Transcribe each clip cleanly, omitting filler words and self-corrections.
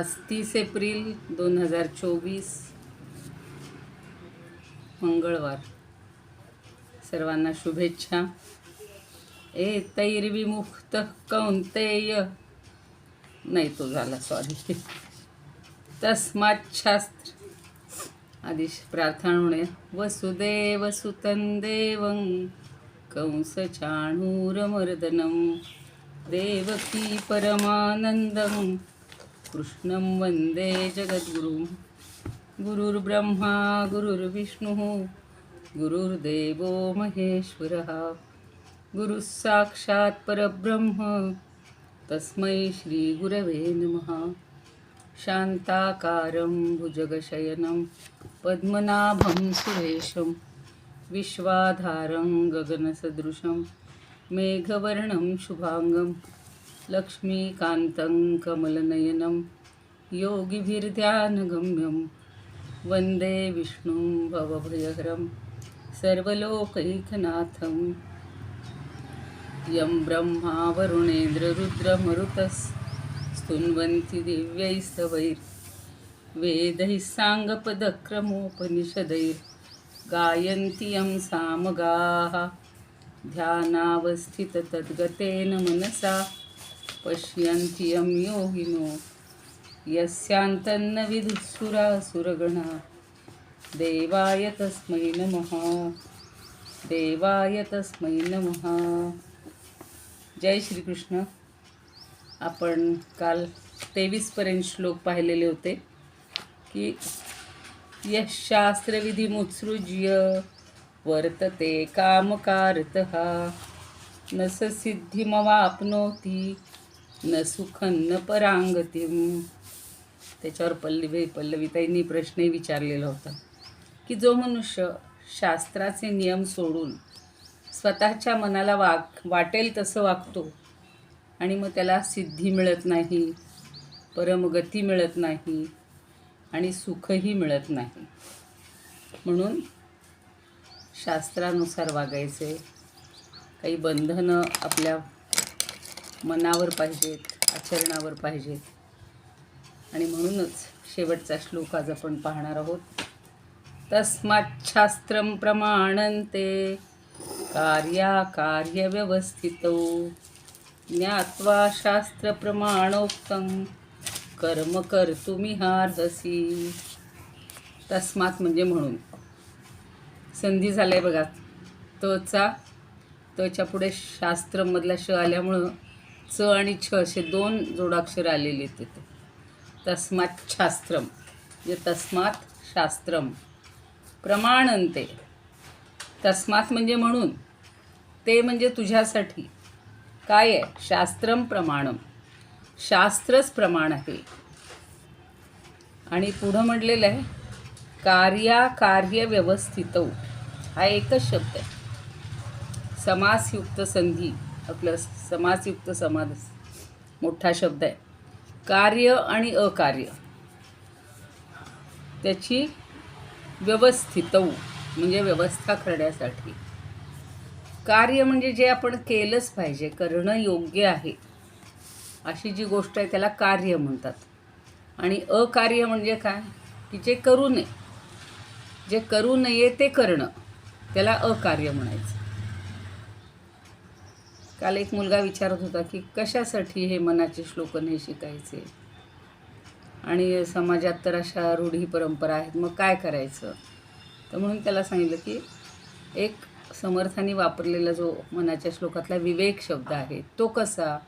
30 April 2024 मंगळवार. सर्वांना शुभेच्छा. तैर्विमुक्त कौंतेय, नाही तो झाला, सॉरी. तस्मात् शास्त्र आधी प्रार्थना होणे. वसुदेव सुतं देवं कंसचाणूरमर्दनं देवकी परमानंदं कृष्णं वंदे जगद्गुरुं. गुरुर्ब्रह्मा गुरुर्विष्णुः गुरुर्देवो महेश्वरः गुरुः साक्षात् परब्रह्म तस्मै श्री गुरवे नमः. शान्ताकारं भुजगशयनं पद्मनाभं सुरेशं विश्वाधारं गगनसदृशं मेघवर्णं शुभांगं लक्ष्मीकान्तं कमलनयनं योगिभिर्ध्यानगम्यं वन्दे विष्णुं भवभयहरं सर्वलोकैकनाथं. यं ब्रह्मा वरुणेन्द्ररुद्रमरुतस्तुन्वन्ति दिव्यैस्तवैर्वेदैः साङ्गपदक्रमोपनिषदैर्गायन्ति यं सामगाः. ध्यानावस्थिततद्गतेन मनसा पश्यन्ति यं योगिनो यस्यान्तन्न विदुःसुरासुरगणा. देवाय तस्मै नमः. देवाय तस्मै नमः. जय श्रीकृष्ण. आपण काल 23पर्यंत श्लोक पाहिलेले होते की यः शास्त्रविधिमुत्सृज्य वर्तते कामकारतः न स सिद्धिमवाप्नोति न सुखं न परांगतिं. त्याच्यावर पल्लवीताईंनी प्रश्नही विचारलेला होता की जो मनुष्य शास्त्राचे नियम सोडून स्वतःच्या मनाला वाटेल तसं वागतो आणि मग त्याला सिद्धी मिळत नाही, परमगती मिळत नाही आणि सुखही मिळत नाही. म्हणून शास्त्रानुसार वागायचे. काही बंधनं आपल्या मनावर पाहिजेत, आचरणावर पाहिजेत. आणि म्हणूनच शेवटचा श्लोक आज आपण पाहणार आहोत. तस्मात् शास्त्रं प्रमाणन्ते कार्याकार्यव्यवस्थितौ ज्ञात्वा शास्त्रप्रमाणोक्तं कर्म कर्तुमिहार्हसि. तस्मात् म्हणजे म्हणून. संधी झालाय बघा. तच्या पुढे शास्त्रमधला श आल्यामुळं च आणि छ असे 2 जोडाक्षर आलेले तिथे. तस्मात् शास्त्रम म्हणजे तस्मात् शास्त्रम प्रमाणन्ते. तस्मात् म्हणजे म्हणून, ते म्हणजे तुझ्यासाठी. काय आहे? शास्त्रम प्रमाणम, शास्त्रच प्रमाण आहे. आणि पुढं म्हटलेलं आहे कार्याकार्य व्यवस्थितौ. हा एकच शब्द आहे. समासयुक्त संधी, आपलं समासयुक्त समास मोठा शब्द आहे. कार्य आणि अकार्य त्याची व्यवस्थितौ म्हणजे व्यवस्था करण्यासाठी. कार्य म्हणजे जे आपण केलंच पाहिजे, करणं योग्य आहे अशी जी गोष्ट आहे त्याला कार्य म्हणतात. आणि अकार्य म्हणजे काय? की जे करू नये, जे करू नये ते करणं, त्याला अकार्य म्हणायचं. काल एक मुलगा विचारत होता की कशासाठी हे मनाचे श्लोक नाही शिकायचे, आणि समाजात तर अशा रूढी परंपरा आहेत, मग काय करायचं. तर म्हणून त्याला सांगितलं की एक समर्थांनी वापरलेला जो मनाच्या श्लोकातला विवेक शब्द आहे तो कसा,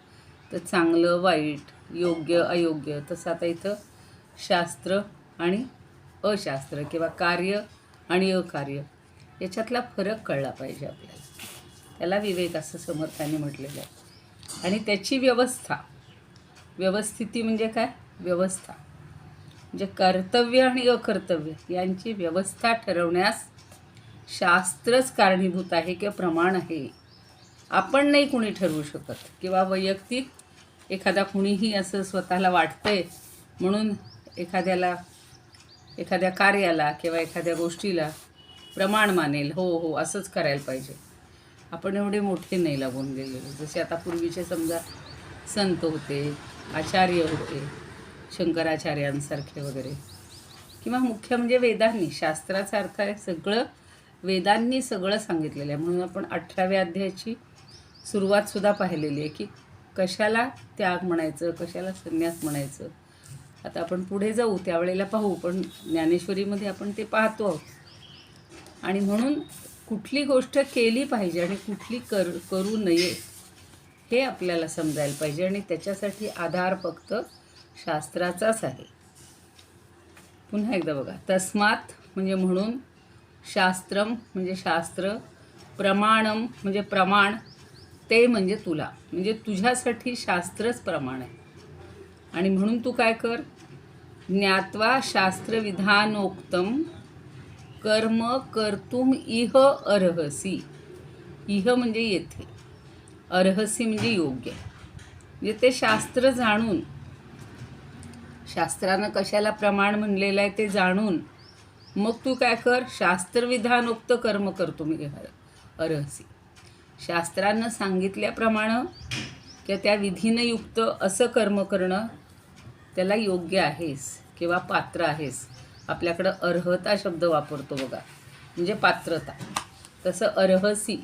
तर चांगलं वाईट, योग्य अयोग्य. तसं आता इथं शास्त्र आणि अशास्त्र किंवा कार्य आणि अकार्य याच्यातला फरक कळला पाहिजे आपल्याला. त्याला विवेक असं समर्थांनी म्हटलेलं आहे. आणि त्याची व्यवस्था, व्यवस्थिती म्हणजे काय? व्यवस्था म्हणजे कर्तव्य आणि अकर्तव्य यांची व्यवस्था ठरवण्यास शास्त्रच कारणीभूत आहे किंवा प्रमाण आहे. आपण नाही कुणी ठरवू शकत. किंवा वैयक्तिक एखादा कुणीही असं स्वतःला वाटतंय म्हणून एखाद्या कार्याला किंवा एखाद्या गोष्टीला प्रमाण मानेल, हो हो असंच करायला पाहिजे. आपण एवढे मोठे नाही लागून गेलेले. जसे आता पूर्वीचे समजा संत होते, आचार्य होते, शंकराचार्यांसारखे वगैरे, किंवा मुख्य म्हणजे वेदांनी, शास्त्राचा अर्थ आहे सगळं वेदांनी सगळं सांगितलेलं आहे. म्हणून आपण 18व्या अध्यायाची सुरुवातसुद्धा पाहिलेली आहे की कशाला त्याग म्हणायचं, कशाला संन्यास म्हणायचं. आता आपण पुढे जाऊ त्यावेळेला पाहू, पण ज्ञानेश्वरीमध्ये आपण ते पाहतो आहोत. आणि म्हणून कुठली गोष्ट केली पाहिजे आणि कुठली करू नये हे आपल्याला समजायला पाहिजे. आणि त्याच्यासाठी आधार फक्त शास्त्राचाच आहे. पुन्हा एकदा बघा, तस्मात म्हणजे म्हणून, शास्त्रम म्हणजे शास्त्र, प्रमाणम म्हणजे प्रमाण, ते म्हणजे तुला, म्हणजे तुझ्यासाठी शास्त्रच प्रमाण आहे. आणि म्हणून तू काय कर, ज्ञात्वा शास्त्रविधानोक्तम कर्म कर्तुम इह अर्हसी. इह म्हणजे येथे, अर्हसी म्हणजे योग्य. म्हणजे ते शास्त्र जाणून, शास्त्रानं कशाला प्रमाण म्हणलेलं आहे ते जाणून मग तू काय कर, शास्त्रविधानोक्त कर्म कर्तुम इह अर्हसी. शास्त्रानं सांगितल्याप्रमाणे किंवा त्या विधीनं युक्त असं कर्म करणं त्याला योग्य आहेस किंवा पात्र आहेस. आपल्याकडं अर्हता शब्द वापरतो बघा, म्हणजे पात्रता. तसं अर्हसी,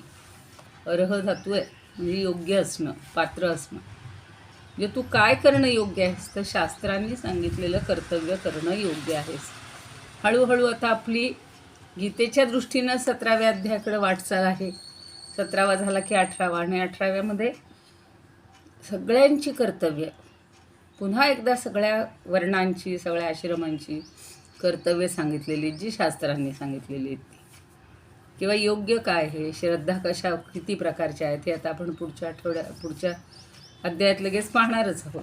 अर्ह धातू आहे म्हणजे योग्य असणं, पात्र असणं. म्हणजे तू काय करणं योग्य आहेस, तर शास्त्रांनी सांगितलेलं कर्तव्य करणं योग्य आहेस. हळूहळू आता आपली गीतेच्या दृष्टीनं 17व्या अध्यायाकडे वाटचाल आहे. 17वा झाला की 18वा, आणि 18व्यामध्ये सगळ्यांची कर्तव्य, पुन्हा एकदा सगळ्या वर्णांची, सगळ्या आश्रमांची कर्तव्य सांगितलेली जी शास्त्रांनी सांगितलेली आहेत, किंवा योग्य काय आहे, श्रद्धा कशा किती प्रकारच्या आहेत, हे आता आपण पुढच्या अध्यायात लगेच पाहणारच आहोत.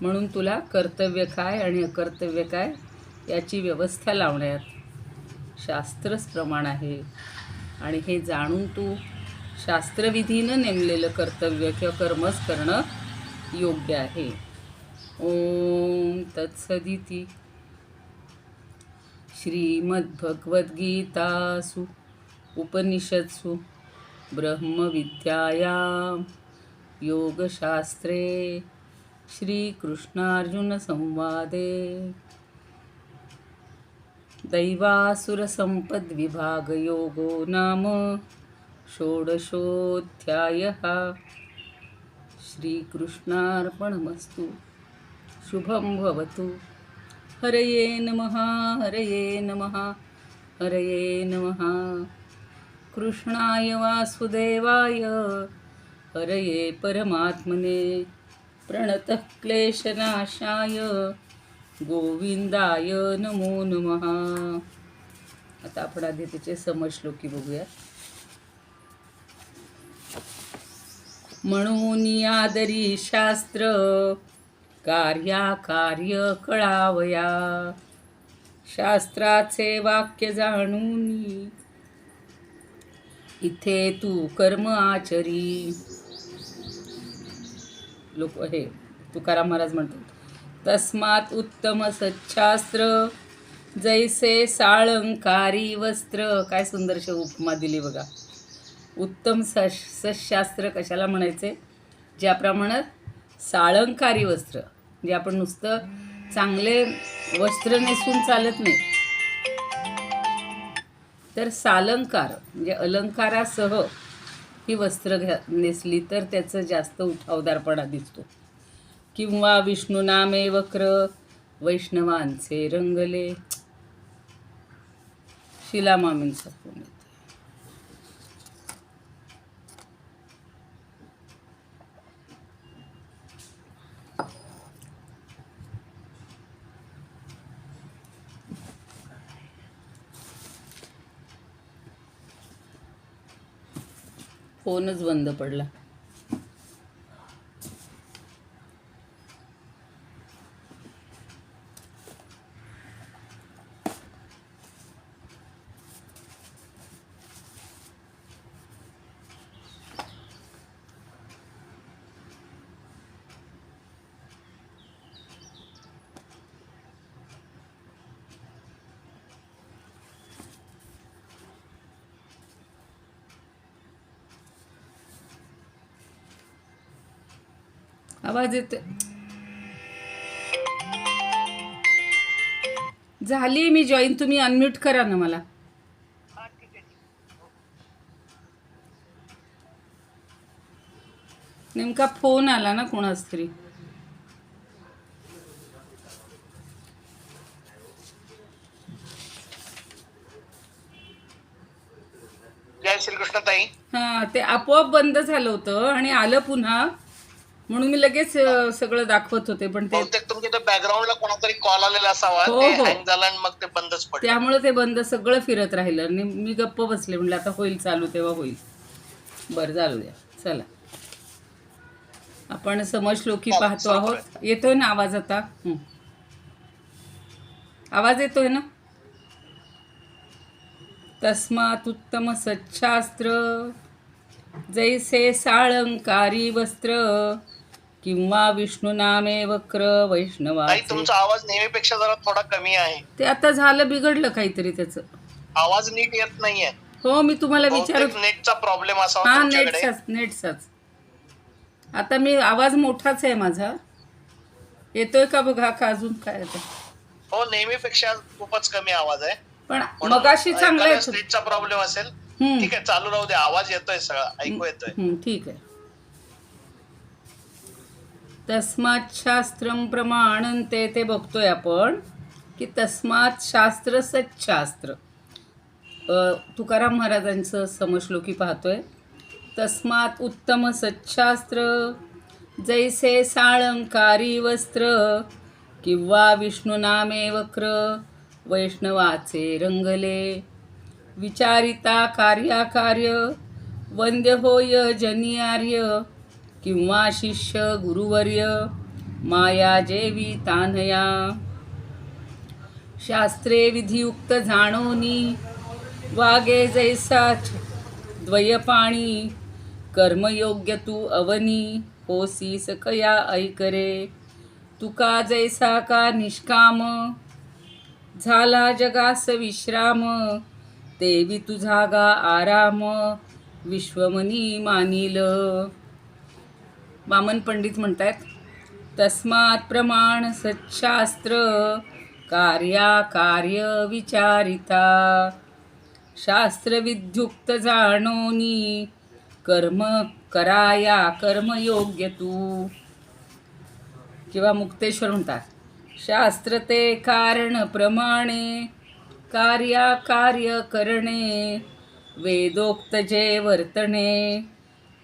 म्हणून तुला कर्तव्य काय आणि अकर्तव्य काय याची व्यवस्था लावण्यात शास्त्रच प्रमाण आहे. आणि हे जाणून तू शास्त्रविधीनं नेमलेलं कर्तव्य किंवा कर्मच करणं योग्य आहे. ओम तत्सदिती. श्रीमद्भगवद्गीतासु उपनिषत्सु ब्रह्मविद्यायां योगशास्त्रे श्रीकृष्णार्जुनसंवादे दैवासुरसम्पद्विभागयोगो नाम षोडशोऽध्यायः. श्रीकृष्णार्पणमस्तु. शुभं भवतु. हरये नमः, हरये नमः, हरये नमः. कृष्णाय वासुदेवाय हरये परमात्मने प्रणतः क्लेशनाशाय गोविंदाय नमो नमः. आता आपण आधी त्याचे समश्लोकी बघूया. म्हणून आदरी शास्त्र कार्य कळावया, शास्त्राचे वाक्य जाणून इथे तू कर्म आचरी. लोक हे तुकाराम महाराज म्हणतात, तस्मात उत्तम सच्छास्त्र जैसे साळंकारी वस्त्र. काय सुंदरशी उपमा दिली बघा. उत्तम सशास्त्र कशाला म्हणायचे, ज्याप्रमाणे साळंकारी वस्त्र, म्हणजे आपण नुसतं चांगले वस्त्र नेसून चालत नाही, तर सालंकार म्हणजे अलंकारासह ही वस्त्र नेसली तर त्याचं जास्त उठावदारपणा दिसतो. किंवा विष्णुनामे वक्र वैष्णवांचे रंगले. शिलामामींचा फोन येतो. फोनच बंद पडला. आवाज येतो. झाली मी जॉईन, तुम्ही अनम्यूट करा ना मला. नेमका फोन आला ना कोणाच तरी. जय श्रीकृष्ण ताई. हां, ते आपोआप बंद झालं होतं आणि आलं पुन्हा, म्हणून मी लगेच सगळं दाखवत होते, पण ते बहुतेक तुमच्या त्या बॅकग्राऊंडला कोणातरी कॉल आलेला असावा, हो, ते हो. हँग झालं आणि मग ते बंदच पडलं. त्यामुळे ते बंद सगळं फिरत राहिलं आणि मी गप्प बसले, म्हटलं आता होईल चालू तेव्हा होईल. बरं, चालू द्या. चला, आपण समश्लोकी पाहतो आहोत. येतोय ना आवाज आता? आवाज येतोय ना? तस्मात् उत्तम सच्छास्त्र जैसे साळंकारी वस्त्र किंवा विष्णू नामे वक्र ताई वैष्णवाचे. तुमचा आवाज नेहमीपेक्षा जरा थोडा कमी आहे. ते आता झालं, बिघडलं काहीतरी त्याचं. आवाज नीट येत नाहीये. हो, मी तुम्हाला विचारत. बहुतेक नेटचा प्रॉब्लेम असावा हां, तुमच्याकडे. नेटचाच. आता मी आवाज मोठाच आहे माझा. येतोय का बघा, का अजून काय येतं? हो, नेहमीपेक्षा खूपच कमी आवाज आहे. पण मगाशी चांगला येतो. नेटचा प्रॉब्लेम असेल. ठीक आहे, चालू राहू दे. आवाज येतोय, सगळा ऐकू येतोय. ठीक आहे. तस्मात् शास्त्रम प्रमाणन्ते, ते बघतोय आपण की तस्मात् शास्त्र सच्छास्त्र. तुकाराम महाराजांचं समश्लोकी पाहतोय. तस्मात् उत्तम सच्छास्त्र जैसे साळंकारी वस्त्र किंवा विष्णू नामे वक्र वैष्णवाचे रंगले. विचारिता कार्याकार्य वंद्य होय जनियार्य किंवा शिष्य गुरुवर्य माया जेवी तान्हया. शास्त्रे विधियुक्त जाणोनी वागे जैसाच द्वयपाणी कर्मयोग्य तू अवनी होसी सकया ऐकरे. तुका जैसा का निष्काम झाला जगास विश्राम तेवी तुझा गा आराम विश्वमनी मानिल. वामन पंडित म्हणतात तस्मात् प्रमाण सच्छास्त्र कार्य विचारिता शास्त्रविद्युक्त जाणोनी कर्म कराया कर्मयोग्य तू. किंवा मुक्तेश्वर म्हणतात शास्त्र ते कारण प्रमाणे कार्य करणे वेदोक्त जे वर्तणे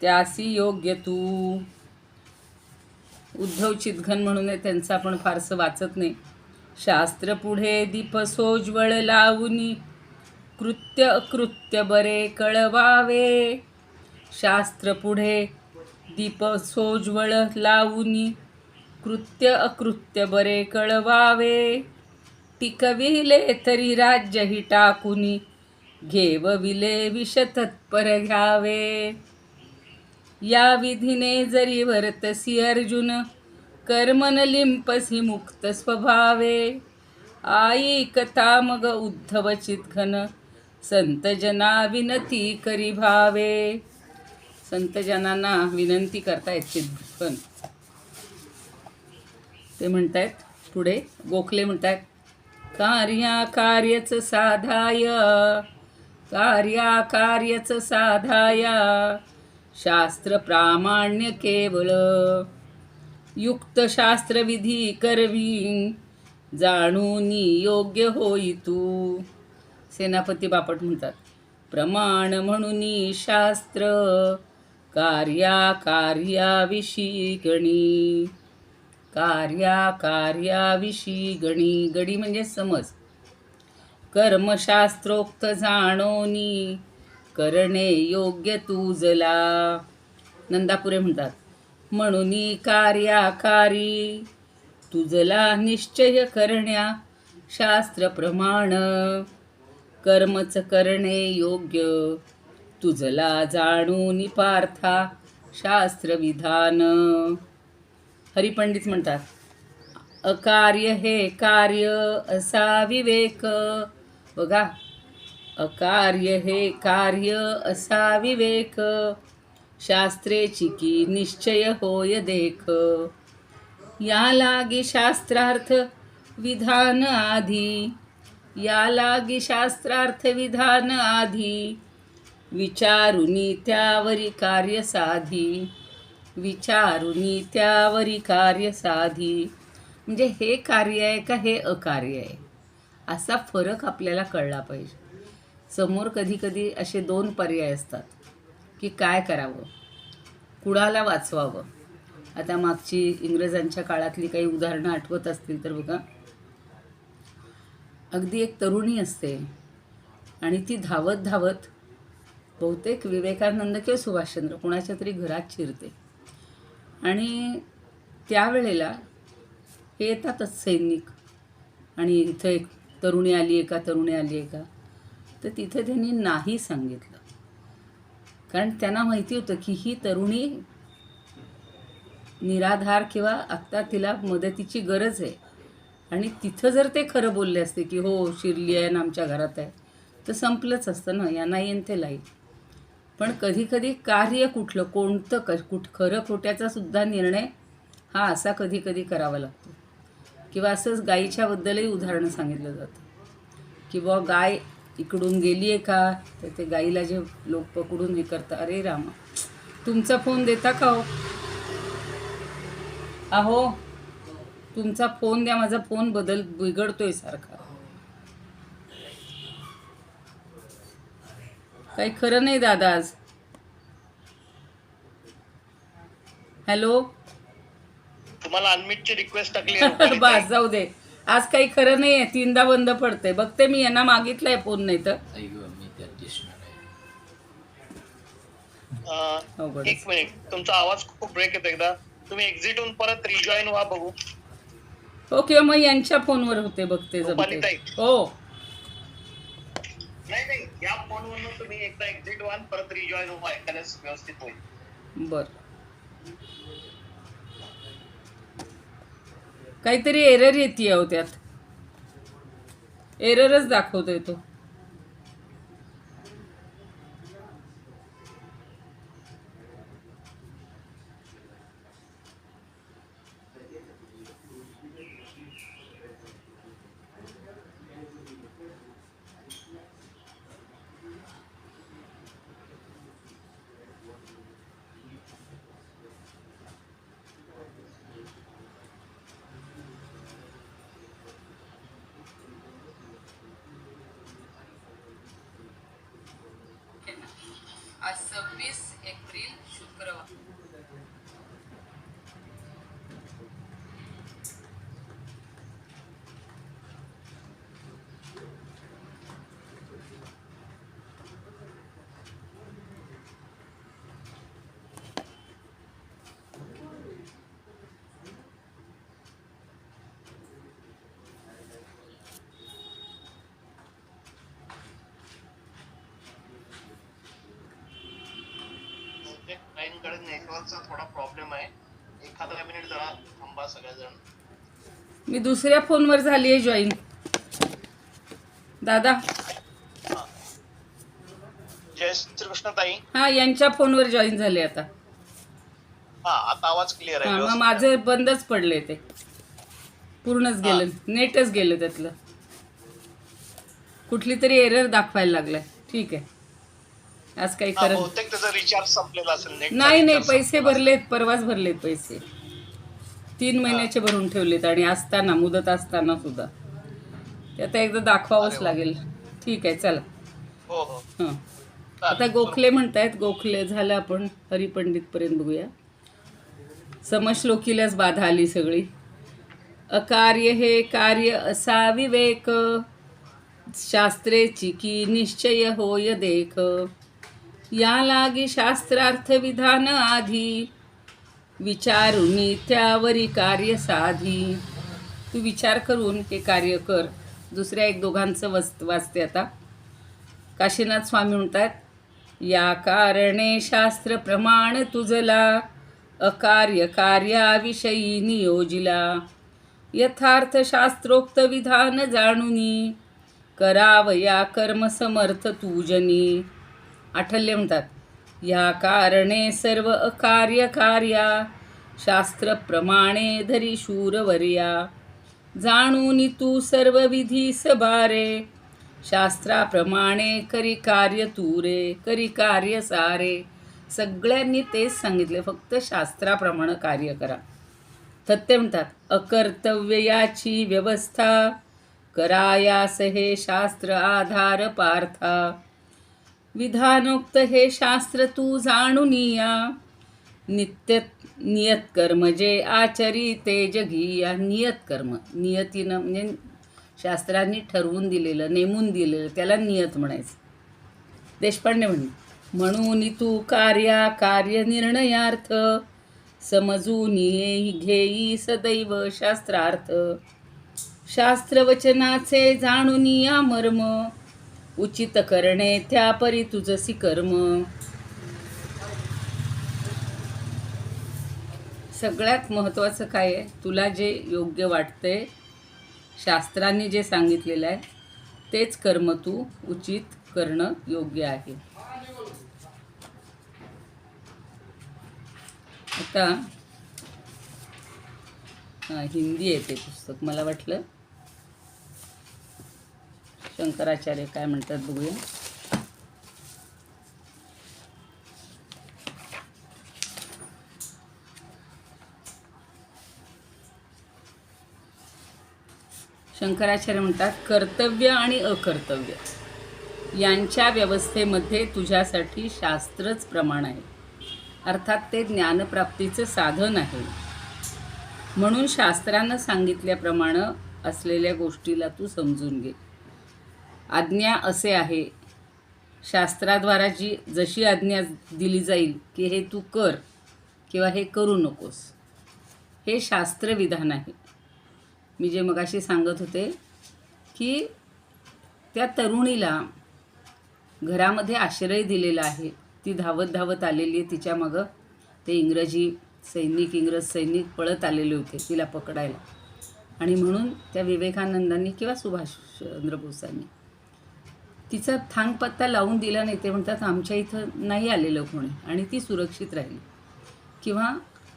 त्यासी योग्य तू. उद्धव चितघन म्हणून आहे, त्यांचं आपण फारसं वाचत नाही. शास्त्र पुढे दीप सोज्वळ लावूनी कृत्य अकृत्य बरे कळवावे. शास्त्र पुढे दीप सोज्वळ लावूनी कृत्य अकृत्य बरे कळवावे. टिकविले तरी राज्य ही टाकुनी घेवविले विष तत्पर घ्यावे. या विधीने जरी वर्तसी अर्जुन कर्मन लिंपसी मुक्त स्वभावे. आई कथा मग उद्धव चितघन संतजना विनती करी भावे. संतजनांना विनंती करतायत चितघन. ते म्हणतायत पुढे, गोखले म्हणतायत कार्यच साधाय शास्त्र प्रामाण्य केवळ युक्त शास्त्रविधी करवी जाणूनी योग्य होई तू. सेनापती बापट म्हणतात प्रमाण म्हणूनी शास्त्र कार्याविषयी गणी. कार्याविषयी गणी, गडी म्हणजे समज. कर्मशास्त्रोक्त जाणोनी करणे योग्य तुझला. नंदापुरे म्हणतात म्हणूनी कार्याकारी तुझला निश्चय करण्या शास्त्र प्रमाण कर्मच करणे योग्य तुझला जाणूनी पार्था शास्त्र विधान. हरिपंडित म्हणतात अकार्य हे कार्य असा विवेक. बघा, अकार्य हे कार्य असा विवेक शास्त्रे चिकी निश्चय होय देख. या लागी शास्त्रार्थ विधान आधी. या लागी शास्त्रार्थ विधान आधी. विचारुनी त्यावरी कार्य साधी. विचारुनी त्यावरी कार्य साधी. म्हणजे हे कार्य आहे का हे अकार्य आहे असा फरक आपल्याला कळला पाहिजे. समोर कधी कधी असे दोन पर्याय असतात की काय करावं, कुणाला वाचवावं. आता मागची इंग्रजांच्या काळातली काही उदाहरणं आठवत असतील तर बघा, अगदी एक तरुणी असते आणि ती धावत धावत बहुतेक विवेकानंद किंवा सुभाषचंद्र कोणाच्या तरी घरात शिरते. आणि त्यावेळेला हे येतातच सैनिक आणि इथं एक तरुणी आली आहे का, तरुणी आली आहे का, तर तिथं त्यांनी नाही सांगितलं. कारण त्यांना माहिती होतं की ही तरुणी निराधार किंवा आत्ता तिला मदतीची गरज आहे. आणि तिथं जर ते खरं बोलले असते की हो शिरली आहे ना आमच्या घरात आहे, तर संपलंच असतं ना, यांना येईन ते लाई. पण कधीकधी कार्य कुठलं कोणतं खरं खोट्याचा सुद्धा निर्णय हा असा कधी कधी करावा लागतो. किंवा असंच गाईच्याबद्दलही उदाहरणं सांगितलं जातं की बुवा गाय इकडून गेली आहे का, तर ते गाईला जे लोक पकडून हे करतात, अरे रामा तुमचा फोन देता का हो, अहो तुमचा फोन द्या, माझा फोन बिघडतोय सारखा, काही खरं नाही दादा आज. हॅलो तुम्हाला अनमिटची रिक्वेस्ट टाकली बस जाऊ दे, आज काही खरं नाही आहे, तीनदा बंद पडते. बघते मी, यांना मागितलंय फोन, नाही तर एक मिनिट, तुमचा आवाज खूप ब्रेक येतो. एकदा तुम्ही एक्झिट होऊन परत रिजॉईन व्हा बघू. हो, किंवा मग यांच्या फोनवर होते बघते रुपाली ताई. जमते. हो नाही या फोनवरून तुम्ही एकदा एक्झिट व्हा परत रिजॉईन व्हा, एखाद्याच व्यवस्थित होईल. बर, काहीतरी एरर येते हो, त्यात एररच दाखवतोय तो. आज 26 एप्रिल शुक्रवार. कडे नेटवर्कचा थोडा प्रॉब्लेम आहे. एखादा मिनिट जरा थांबा सगळेजण. मी दुसऱ्या फोनवर झाली आहे जॉईन दादा. जय श्रीकृष्ण ताई. हा, यांच्या फोनवर जॉईन झाले आता. हा, आता आवाज क्लिअर आहे. मग माझं बंदच पडले, ते पूर्णच गेलं, नेटच गेलं त्यातलं. कुठली तरी एरर दाखवायला लागलाय. ठीक आहे, आज काही खरं बहुतेक त्याचा रिचार्ज संपलेला असेल. नाही, पैसे भरलेत, परवाच भरलेत पैसे. 3 महिन्याचे भरून ठेवलेत आणि असताना, मुदत असताना सुद्धा. ते आता एकदा दाखवावंच लागेल. ठीक आहे, चला. हो. हां, आता गोखले म्हणतायत. गोखले झालं, आपण हरिपंडितपर्यंत बघूया. समश्लोकीलाच बाधा आली सगळी. अकार्य हे कार्य असा विवेक. शास्त्रे चिकी निश्चय होय देख. या लागी शास्त्रार्थ विधान आधी. विचारुनी त्यावरी कार्य साधी. तू विचार करून हे कार्य कर. दुसऱ्या एक दोघांचं वाचते आता. काशीनाथ स्वामी म्हणतात, या कारणे शास्त्र प्रमाण तुझला. अकार्य कार्याविषयी नियोजिला. यथार्थ शास्त्रोक्त विधान जाणुनी. करावया कर्म समर्थ तुजनी. आठल्य म्हणतात, या कारणे सर्व अकार्य कार्या शास्त्र प्रमाणे धरी शूरवर्या जाणून तू सर्व विधी सबारे शास्त्राप्रमाणे करी कार्य तूरे करी कार्य सारे. सगळ्यांनी तेच सांगितले, फक्त शास्त्राप्रमाणे कार्य करा. सत्य म्हणतात अकर्तव्य याची व्यवस्था करायास हे शास्त्र आधार पार्था. विधानोक्त हे शास्त्र तू जाणून या नियत कर्म जे आचरी ते जगिया. नियत कर्म, नियतीनं म्हणजे शास्त्रांनी ठरवून दिलेलं, नेमून दिलेलं, त्याला नियत म्हणायचं. देशपांडे म्हणून तू कार्य निर्णयार्थ समजून येई घेई सदैव शास्त्रार्थ. शास्त्रवचनाचे जाणून या मर्म उचित करणे त्या परी तुझसी कर्म. सगळ्यात महत्त्वाचं काय आहे, तुला जे योग्य वाटतंय, शास्त्रांनी जे सांगितलेलं आहे तेच कर्म तू उचित करणं योग्य आहे. आता हिंदी आहे ते पुस्तक, मला वाटलं शंकराचार्य काय म्हणतात बघूया. शंकराचार्य म्हणतात कर्तव्य आणि अकर्तव्य यांच्या व्यवस्थेमध्ये तुझ्यासाठी शास्त्रच प्रमाण आहे. अर्थात ते ज्ञानप्राप्तीचं साधन आहे. म्हणून शास्त्रानं सांगितल्याप्रमाणे असलेल्या गोष्टीला तू समजून घे. आज्ञा असे आहे, शास्त्राद्वारा जशी आज्ञा दिली जाईल की हे तू कर किंवा हे करू नकोस, हे शास्त्रविधान आहे. मी जे मगाशी सांगत होते की त्या तरुणीला घरामध्ये आश्रय दिलेला आहे, ती धावत धावत आलेली आहे, तिच्या मागं ते इंग्रज सैनिक पळत आलेले होते तिला पकडायला. आणि म्हणून त्या विवेकानंदांनी किंवा सुभाषचंद्र बोसांनी तिचा थांगपत्ता लावून दिला नाही. ते म्हणतात आमच्या इथं नाही आलेलं कोणी, आणि ती सुरक्षित राहिली. किंवा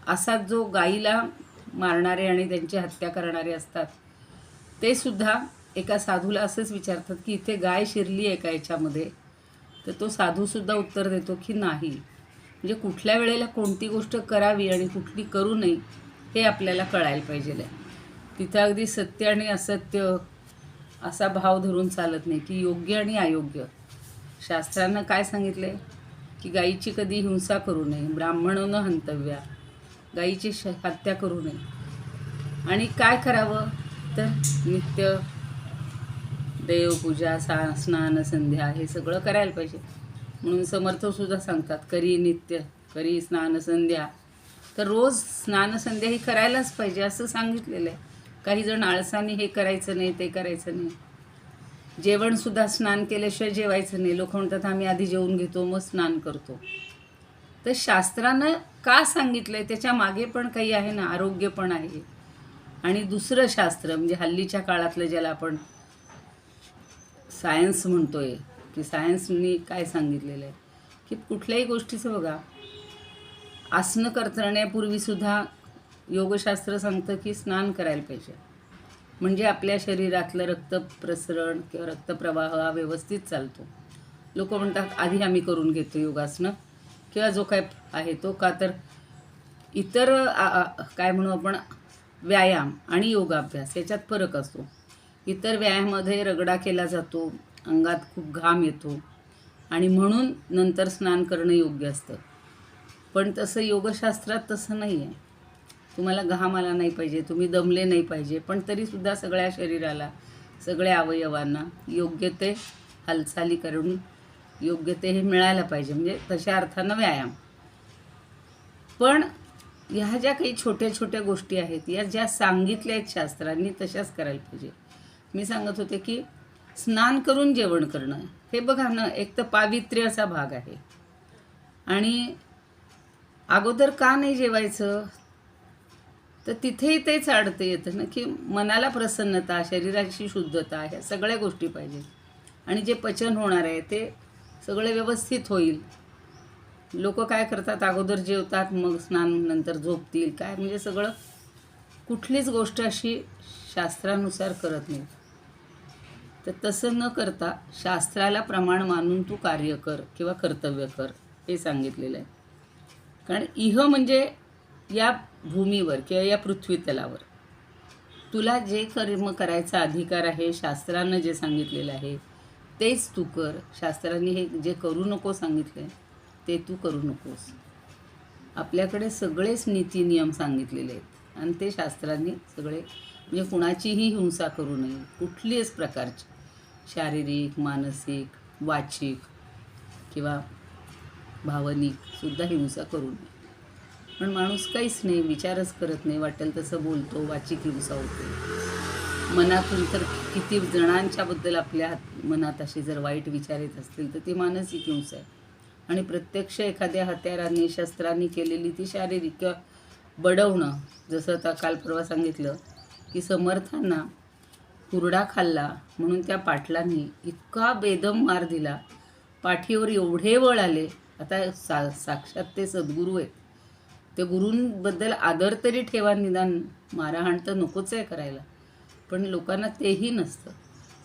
असा जो गाईला मारणारे आणि त्यांची हत्या करणारे असतात, ते सुद्धा एका साधूला असंच विचारतात की इथे गाय शिरली आहे का याच्यामध्ये, तर तो साधूसुद्धा उत्तर देतो की नाही. म्हणजे कुठल्या वेळेला कोणती गोष्ट करावी आणि कुठली करू नये हे आपल्याला कळायला पाहिजे. तिथं अगदी सत्य आणि असत्य असा भाव धरून चालत नाही की योग्य आणि अयोग्य. शास्त्रानं काय सांगितलं आहे की गायीची कधी हिंसा करू नये, ब्राह्मणोनं हंतव्या, गायीची हत्या करू नये. आणि काय करावं तर नित्य देवपूजा, स्नान, संध्या हे सगळं करायला पाहिजे. म्हणून समर्थसुद्धा सांगतात करी स्नान संध्या. तर रोज स्नान संध्या ही करायलाच पाहिजे असं सांगितलेलं आहे. काही जण आळसाने हे करायचं नाही, ते करायचं नाही. जेवणसुद्धा स्नान केल्याशिवाय जेवायचं नाही. लोक म्हणतात आम्ही आधी जेवून घेतो मग स्नान करतो. तर शास्त्रानं का सांगितलं आहे त्याच्या मागे पण काही आहे ना, आरोग्य पण आहे. आणि दुसरं शास्त्र म्हणजे हल्लीच्या काळातलं ज्याला आपण सायन्स म्हणतोय, की सायन्सनी काय सांगितलेलं आहे की कुठल्याही गोष्टीचं बघा, आसनं करण्यापूर्वीसुद्धा योगशास्त्र सांगतं की स्नान करायला पाहिजे. म्हणजे आपल्या शरीरातलं रक्तप्रसरण किंवा रक्तप्रवाह हा व्यवस्थित चालतो. लोक म्हणतात आधी आम्ही करून घेतो योगासनं किंवा जो काय आहे तो, का तर इतर काय म्हणू आपण व्यायाम आणि योगाभ्यास याच्यात फरक असतो. इतर व्यायामामध्ये रगडा केला जातो, अंगात खूप घाम येतो आणि म्हणून नंतर स्नान करणं योग्य असतं. पण तसं योगशास्त्रात तसं नाही आहे. तुम्हाला घाम आला नाही पाहिजे, तुम्ही दमले नाही पाहिजे, पण तरीसुद्धा सगळ्या शरीराला, सगळ्या अवयवांना योग्य ते हालचाली करून योग्य ते हे मिळायला पाहिजे. म्हणजे तशा अर्थानं व्यायाम. पण ह्या ज्या काही छोट्या छोट्या गोष्टी आहेत या ज्या सांगितल्या आहेत शास्त्रांनी तशाच करायला पाहिजे. मी सांगत होते की स्नान करून जेवण करणं हे बघा ना, एक तर पावित्र्य असा भाग आहे. आणि अगोदर का नाही जेवायचं तर तिथेही तेच अडतं येतं ना की मनाला प्रसन्नता, शरीराची शुद्धता, ह्या सगळ्या गोष्टी पाहिजे. आणि जे पचन होणार आहे ते सगळं व्यवस्थित होईल. लोक काय करतात, अगोदर जेवतात मग स्नान, नंतर झोपतील काय, म्हणजे सगळं कुठलीच गोष्ट अशी शास्त्रानुसार करत नाही. तर तसं न करता शास्त्राला प्रमाण मानून तू कार्य कर किंवा कर्तव्य कर हे सांगितलेलं आहे. कारण इह म्हणजे या भूमीवर किंवा या पृथ्वी तलावर तुला जे कर्म करायचा अधिकार आहे, शास्त्रानं जे सांगितलेलं आहे तेच तू कर. शास्त्रांनी हे जे करू नको सांगितले ते तू करू नकोस. आपल्याकडे सगळेच नीती नियम सांगितलेले आहेत आणि ते शास्त्रांनी सगळे, म्हणजे कुणाचीही हिंसा करू नये, कुठलीच प्रकारची शारीरिक, मानसिक, वाचिक किंवा भावनिक सुद्धा हिंसा करू नये. पण माणूस काहीच नाही, विचारच करत नाही, वाटेल तसं बोलतो, वाचिक हिंसा होते. मनातून तर किती जणांच्याबद्दल आपल्या मनात असे जर वाईट विचार येत असतील तर ती मानसिक हिंसा आहे. आणि प्रत्यक्ष एखाद्या हत्यारांनी, शस्त्रांनी केलेली ती शारीरिक किंवा बडवणं. जसं आता काल परवा सांगितलं की समर्थांना हुरडा खाल्ला म्हणून त्या पाटलांनी इतका बेदम मार दिला, पाठीवर एवढे वळ आले. आता साक्षात ते सद्गुरू आहेत, ते गुरूंबद्दल आदर तरी ठेवा, निदान मारहाण तर नकोच आहे करायला. पण लोकांना तेही नसतं.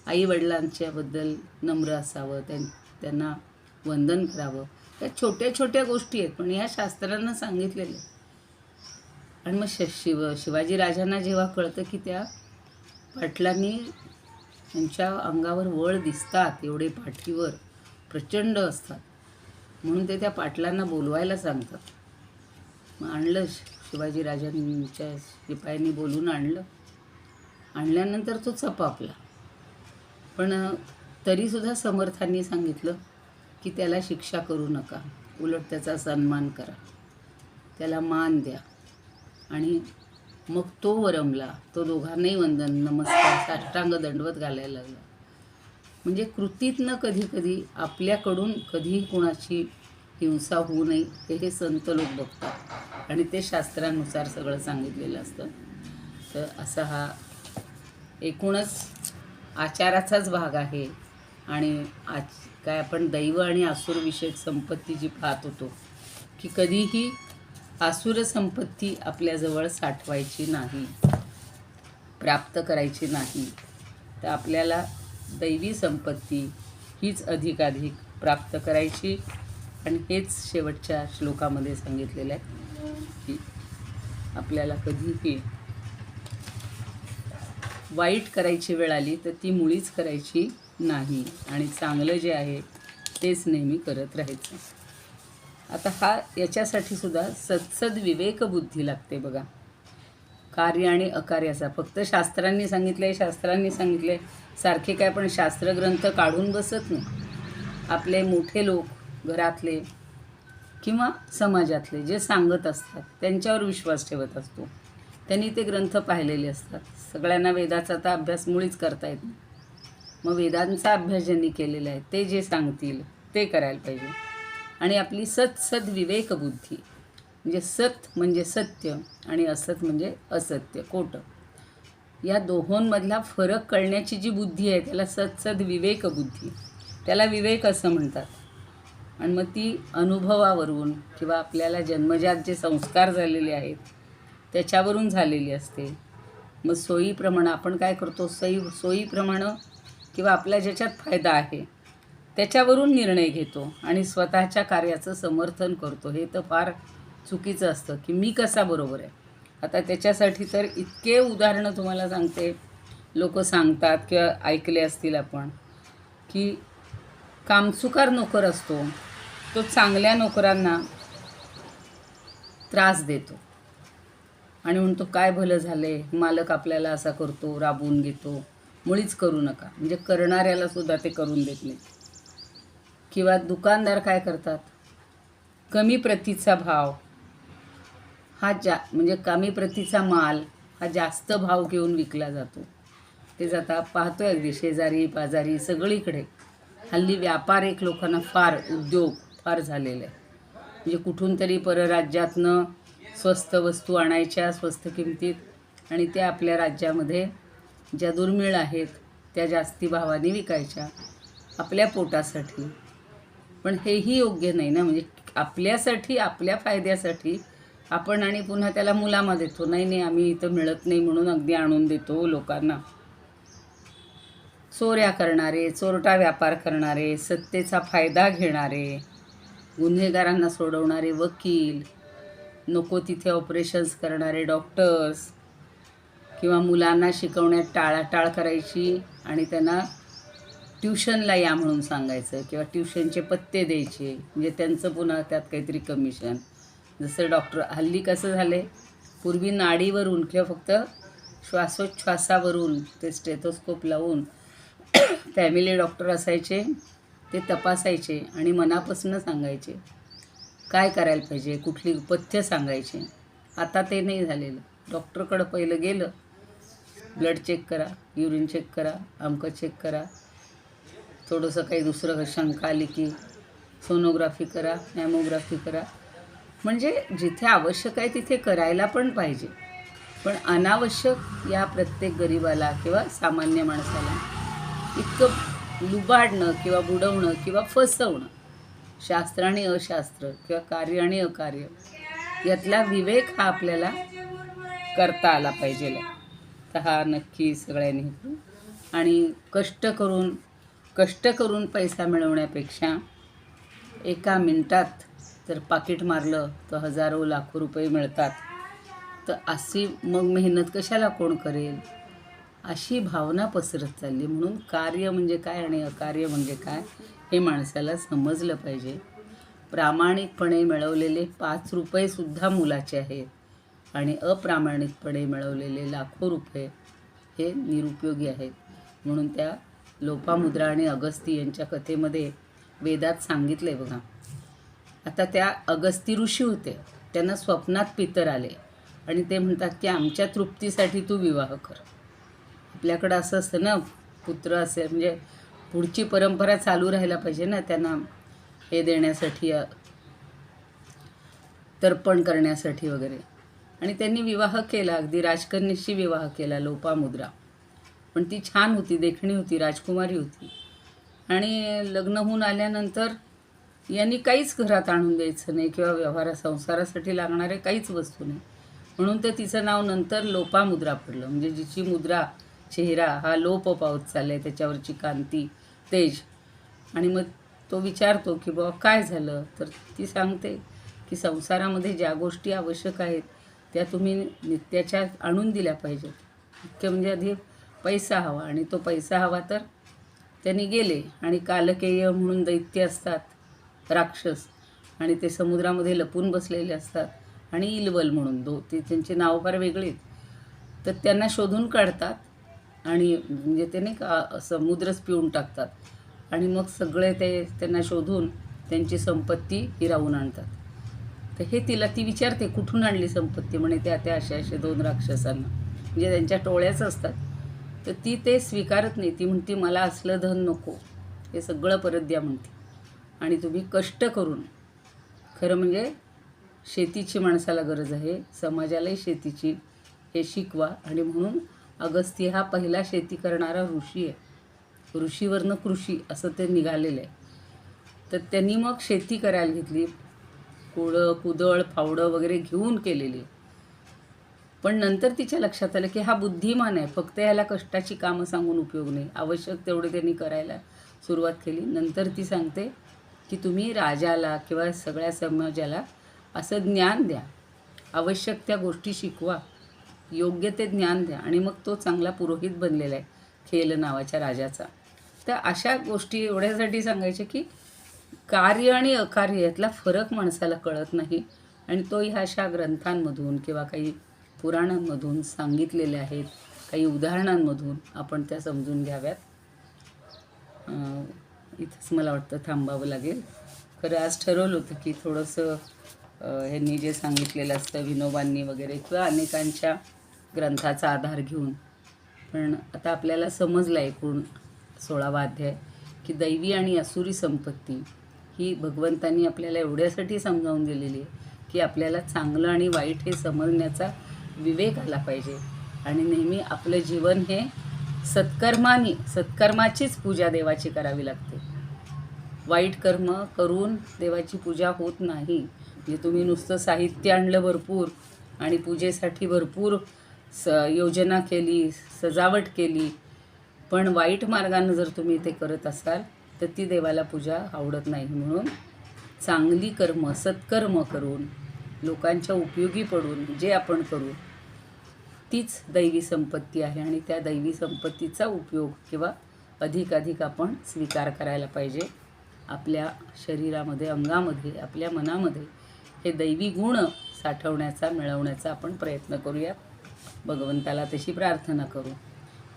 आईवडिलांच्याबद्दल नम्र असावं, त्यांना वंदन करावं. त्या छोट्या छोट्या गोष्टी आहेत पण या शास्त्रांना सांगितलेले. आणि मग शिवाजी राजांना जेव्हा कळतं की त्या पाटलांनी त्यांच्या अंगावर वळ दिसतात, एवढे पाठीवर प्रचंड असतात, म्हणून ते त्या पाटलांना बोलवायला सांगतात. मग आणलं शिवाजी राजांच्या शिपायांनी बोलून आणल्यानंतर तो चपापला. पण तरीसुद्धा समर्थांनी सांगितलं की त्याला शिक्षा करू नका, उलट त्याचा सन्मान करा, त्याला मान द्या. आणि मग तो वरमला, तो दोघांनाही वंदन, नमस्कार, साष्टांग दंडवत घालायला लागला. म्हणजे कृतीतनं कधी कधी आपल्याकडून कधीही कोणाची हिंसा होऊ नये हे संत लोक बघतात आणि ते शास्त्रानुसार सगळं सांगितलेलं असतं. तर असा हा एकूणच आचाराचाच भाग आहे. आणि काय आपण दैव आणि आसुरविषयक संपत्ती जी पाहत होतो की कधीही आसुर संपत्ती आपल्याजवळ साठवायची नाही, प्राप्त करायची नाही. तर आपल्याला दैवी संपत्ती हीच अधिकाधिक प्राप्त करायची. आणि हेच शेवटच्या श्लोकामध्ये सांगितलेलं आहे की आपल्याला कधीही वाईट करायची वेळ आली तर ती मुळीच करायची नाही आणि चांगलं जे आहे तेच नेहमी करत राहायचं. आता याच्यासाठी सुद्धा सत्सद विवेक बुद्धी लागते बघा. कार्य आणि अकार्याचा फक्त शास्त्रांनी सांगितले सारखे काय पण शास्त्रग्रंथ काढून बसत नाही. आपले मोठे लोक घरातले किंवा समाजातले जे सांगत असतात त्यांच्यावर विश्वास ठेवत असतो. त्यांनी ते ग्रंथ पाहिलेले असतात. सगळ्यांना वेदाचा तर अभ्यास मुळीच करता येत नाही. मग वेदांचा अभ्यास ज्यांनी केलेला आहे ते जे सांगतील ते करायला पाहिजे. आणि आपली सद विवेक बुद्धी, म्हणजे सत म्हणजे सत्य आणि असत म्हणजे असत्य, खोटं, या दोहोंमधला फरक कळण्याची जी बुद्धी आहे त्याला सद विवेक बुद्धी, त्याला विवेक असं म्हणतात. आणि मग ती अनुभवावरून किंवा आपल्याला जन्मजात जे संस्कार झालेले आहेत त्याच्यावरून झालेली असते. मग सोयीप्रमाणे आपण काय करतो, सोयीप्रमाणे किंवा आपल्या ज्याच्यात फायदा आहे त्याच्यावरून निर्णय घेतो आणि स्वतःच्या कार्याचं समर्थन करतो. हे तर फार चुकीचं असतं की मी कसा बरोबर आहे. आता त्याच्यासाठी तर इतके उदाहरणं तुम्हाला सांगते. लोक सांगतात किंवा ऐकले असतील आपण की कामचुकार नोकर असतो तो चांगल्या नोकरांना त्रास देतो आणि म्हणतो काय भलं झाले, मालक आपल्याला असा करतो, राबवून घेतो, मुळीच करू नका. म्हणजे करणाऱ्याला सुद्धा ते करून देत नाही. किंवा दुकानदार काय करतात, कमी प्रतीचा भाव हा म्हणजे कमी प्रतीचा माल हा जास्त भाव घेऊन विकला जातो. ते जाता पाहतो अगदी शेजारी पाजारी सगळीकडे. हल्ली व्यापार एक लोकांना उद्योग फार झालेला आहे. म्हणजे कुठून तरी परराज्यातनं स्वस्त वस्तू आणायच्या स्वस्त किमतीत आणि त्या आपल्या राज्यामध्ये ज्या दुर्मिळ आहेत त्या जास्ती भावाने विकायच्या आपल्या पोटासाठी. पण हेही योग्य नाही ना. म्हणजे आपल्यासाठी, आपल्या फायद्यासाठी आपण आणि पुन्हा त्याला मुलामा देतो. नाही नाही, आम्ही इथं मिळत नाही म्हणून अगदी आणून देतो लोकांना. चोऱ्या करणारे, चोरटा व्यापार करणारे, सत्तेचा फायदा घेणारे, गुन्हेगारांना सोडवणारे वकील, नको तिथे ऑपरेशन्स करणारे डॉक्टर्स, किंवा मुलांना शिकवण्यात टाळाटाळ करायची आणि त्यांना ट्युशनला या म्हणून सांगायचं किंवा ट्युशनचे पत्ते द्यायचे, म्हणजे त्यांचं पुन्हा त्यात काहीतरी कमिशन. जसं डॉक्टर हल्ली कसं झालं आहे, पूर्वी नाडीवरून किंवा फक्त श्वासोच्छ्वासावरून ते स्टेथोस्कोप लावून फॅमिली डॉक्टर असायचे, ते तपासायचे आणि मनापासून सांगायचे काय करायला पाहिजे, कुठली पथ्य सांगायचे. आता ते नाही झालेलं. डॉक्टरकडं पहिलं गेलं, ब्लड चेक करा, युरिन चेक करा, अमकं चेक करा, थोडंसं काही दुसरं शंका आली की सोनोग्राफी करा, मॅमोग्राफी करा. म्हणजे जिथे आवश्यक आहे तिथे करायला पण पाहिजे, पण अनावश्यक या प्रत्येक गरिबाला किंवा सामान्य माणसाला इतकं लुबाडणं किंवा बुडवणं किंवा फसवणं, शास्त्र आणि अशास्त्र किंवा कार्य आणि अकार्य यातला विवेक हा आपल्याला करता आला पाहिजे. तर हा नक्की सगळ्यांनी. आणि कष्ट करून पैसा मिळवण्यापेक्षा एका मिनिटात जर पाकीट मारलं तर हजारो लाखो रुपये मिळतात. तर अशी मग मेहनत कशाला कोण करेल, अशी भावना पसरत चालली. म्हणून कार्य म्हणजे काय आणि अकार्य म्हणजे काय हे माणसाला समजलं पाहिजे. प्रामाणिकपणे मिळवलेले 5 रुपयेसुद्धा मुलाचे आहेत आणि अप्रामाणिकपणे मिळवलेले लाखो रुपये हे निरुपयोगी आहेत. म्हणून त्या लोपामुद्रा आणि अगस्ती यांच्या कथेमध्ये वेदात सांगितलं आहे बघा. आता त्या अगस्ती ऋषी होते, त्यांना स्वप्नात पितर आले आणि ते म्हणतात की आमच्या तृप्तीसाठी तू विवाह कर. आपल्याकडं असं असतं ना, पुत्र असेल म्हणजे पुढची परंपरा चालू राहायला पाहिजे ना, त्यांना हे देण्यासाठी, तर्पण करण्यासाठी वगैरे. आणि त्यांनी विवाह केला, अगदी राजकन्येशी विवाह केला लोपामुद्रा. पण ती छान होती, देखणी होती, राजकुमारी होती. आणि लग्न होऊन आल्यानंतर यांनी काहीच घरात आणून द्यायचं नाही किंवा संसारासाठी लागणारे काहीच वस्तू नाही. म्हणून तर तिचं नाव नंतर लोपामुद्रा पडलं. म्हणजे जिची मुद्रा, चेहरा हा लोप पावत चालला आहे, त्याच्यावरची कांती, तेज. आणि मग तो विचारतो की बाबा काय झालं, तर ती सांगते की संसारामध्ये ज्या गोष्टी आवश्यक आहेत त्या तुम्ही नित्याच्या आणून दिल्या पाहिजेत. मुख्य म्हणजे आधी पैसा हवा, आणि तो पैसा हवा तर त्यांनी गेले. आणि कालकेय म्हणून दैत्य असतात, राक्षस, आणि ते समुद्रामध्ये लपून बसलेले असतात. आणि इलवल म्हणून ते त्यांची नाव फार वेगळी. तर त्यांना शोधून काढतात आणि म्हणजे ते नाही का समुद्रच पिऊन टाकतात. आणि मग सगळे ते त्यांना शोधून त्यांची संपत्ती हिरावून आणतात. तर हे ती विचारते कुठून आणली संपत्ती. म्हणे त्या अशा 2 राक्षसांना, म्हणजे त्यांच्या टोळ्याच असतात. तर ती ते स्वीकारत नाही. ती म्हणते मला असलं धन नको, हे सगळं परत द्या म्हणते. आणि तुम्ही कष्ट करून, खरं म्हणजे शेतीची माणसाला गरज आहे, समाजालाही शेतीची, हे शिकवा. आणि म्हणून अगस्त्य हा पहिला शेती करणारा ऋषी आहे. ऋषीवरनं कृषी असं ते निघालेलं आहे. तर त्यांनी मग शेती करायला घेतली, कुदळ फावडं वगैरे घेऊन केलेली. पण नंतर तिच्या लक्षात आलं की हा बुद्धिमान आहे, फक्त ह्याला कष्टाची कामं सांगून उपयोग नाही. आवश्यक तेवढे त्यांनी करायला सुरुवात केली. नंतर ती सांगते की तुम्ही राजाला किंवा सगळ्या समाजाला असं ज्ञान द्या, आवश्यक त्या गोष्टी शिकवा, योग्य ते ज्ञान द्या. आणि मग तो चांगला पुरोहित बनलेला आहे खेल नावाच्या राजाचा. तर अशा गोष्टी एवढ्यासाठी सांगायचे की कार्य आणि अकार्य यातला फरक माणसाला कळत नाही. आणि तो ह्या अशा ग्रंथांमधून किंवा काही पुराणांमधून सांगितलेले आहेत, काही उदाहरणांमधून आपण त्या समजून घ्याव्यात. इथंच मला वाटतं थांबावं लागेल. खरं आज ठरवलं होतं की थोडंसं ह्यांनी जे सांगितलेलं असतं विनोबांनी वगैरे किंवा अनेकांच्या ग्रंथाचा आधार घेऊन, पण आता आपल्याला समजलं एकूण 16वा अध्याय की दैवी आणि असुरी संपत्ती ही भगवंतांनी आपल्याला एवढ्यासाठी समजावून दिलेली आहे की आपल्याला चांगलं आणि वाईट हे समजण्याचा विवेक आला पाहिजे. आणि नेहमी आपलं जीवन हे सत्कर्माचीच पूजा देवाची करावी लागते. वाईट कर्म करून देवाची पूजा होत नाही. म्हणजे तुम्ही नुसतं साहित्य आणलं भरपूर आणि पूजेसाठी भरपूर योजना केली, सजावट केली, पण वाईट मार्गानं जर तुम्ही ते करत असाल तर ती देवाला पूजा आवडत नाही. म्हणून चांगली कर्म, सत्कर्म करून, लोकांच्या उपयोगी पडून जे आपण करू तीच दैवी संपत्ती आहे आणि त्या दैवी संपत्तीचा उपयोग किंवा अधिकाधिक आपण स्वीकार करायला पाहिजे. आपल्या शरीरामध्ये, अंगामध्ये, आपल्या मनामध्ये हे दैवी गुण साठवण्याचा, मिळवण्याचा आपण प्रयत्न करूया. भगवंताला तशी प्रार्थना करू.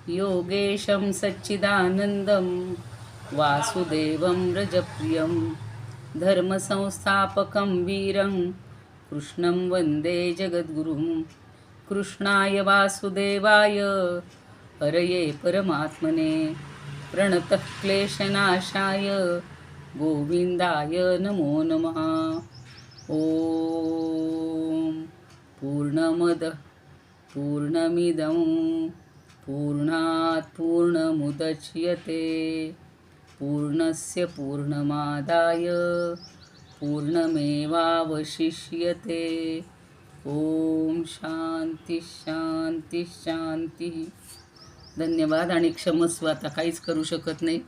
योगेशं सच्चिदानंदं वासुदेवं व्रजप्रियं धर्मसंस्थापकं वीरं कृष्णं वन्दे जगद्गुरुं. कृष्णाय वासुदेवाय हरये परमात्मने प्रणतः क्लेशनाशाय गोविंदाय नमो नमः. ओम पूर्णमदः पूर्णमिदं पूर्णात् पूर्णमुदच्यते पूर्णस्य पूर्णमादाय पूर्णमेवावशिष्यते. ओम शांती शांती शांती. धन्यवाद आणि क्षमस्व. आता काहीच करू शकत नाही.